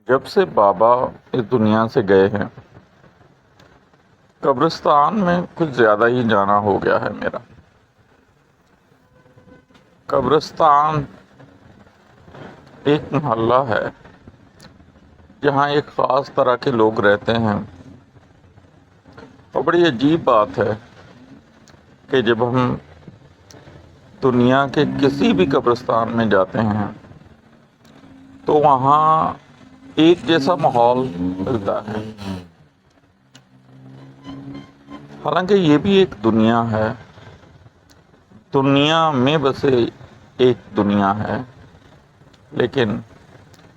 جب سے بابا اس دنیا سے گئے ہیں، قبرستان میں کچھ زیادہ ہی جانا ہو گیا ہے میرا۔ قبرستان ایک محلہ ہے جہاں ایک خاص طرح کے لوگ رہتے ہیں، اور بڑی عجیب بات ہے کہ جب ہم دنیا کے کسی بھی قبرستان میں جاتے ہیں تو وہاں ایک جیسا ماحول ملتا ہے۔ حالانکہ یہ بھی ایک دنیا ہے، دنیا میں بسے ایک دنیا ہے، لیکن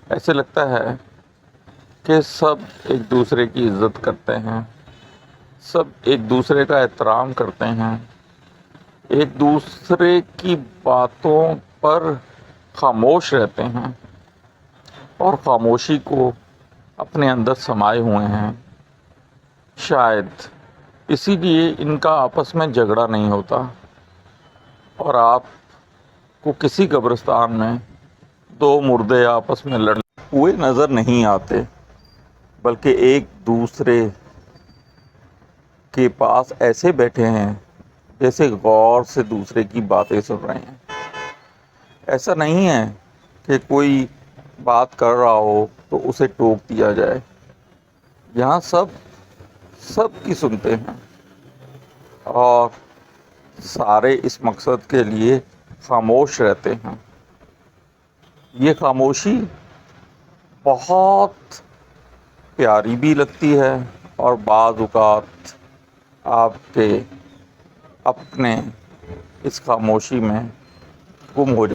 ایسے لگتا ہے کہ سب ایک دوسرے کی عزت کرتے ہیں، سب ایک دوسرے کا احترام کرتے ہیں، ایک دوسرے کی باتوں پر خاموش رہتے ہیں اور خاموشی کو اپنے اندر سمائے ہوئے ہیں۔ شاید اسی لیے ان کا آپس میں جھگڑا نہیں ہوتا، اور آپ کو کسی قبرستان میں دو مردے آپس میں لڑتے ہوئے نظر نہیں آتے، بلکہ ایک دوسرے کے پاس ایسے بیٹھے ہیں جیسے غور سے دوسرے کی باتیں سن رہے ہیں۔ ایسا نہیں ہے کہ کوئی بات کر رہا ہو تو اسے ٹوک دیا جائے، یہاں سب کی سنتے ہیں، اور سارے اس مقصد کے لیے خاموش رہتے ہیں۔ یہ خاموشی بہت پیاری بھی لگتی ہے، اور بعض اوقات آپ کے اپنے اس خاموشی میں گم ہو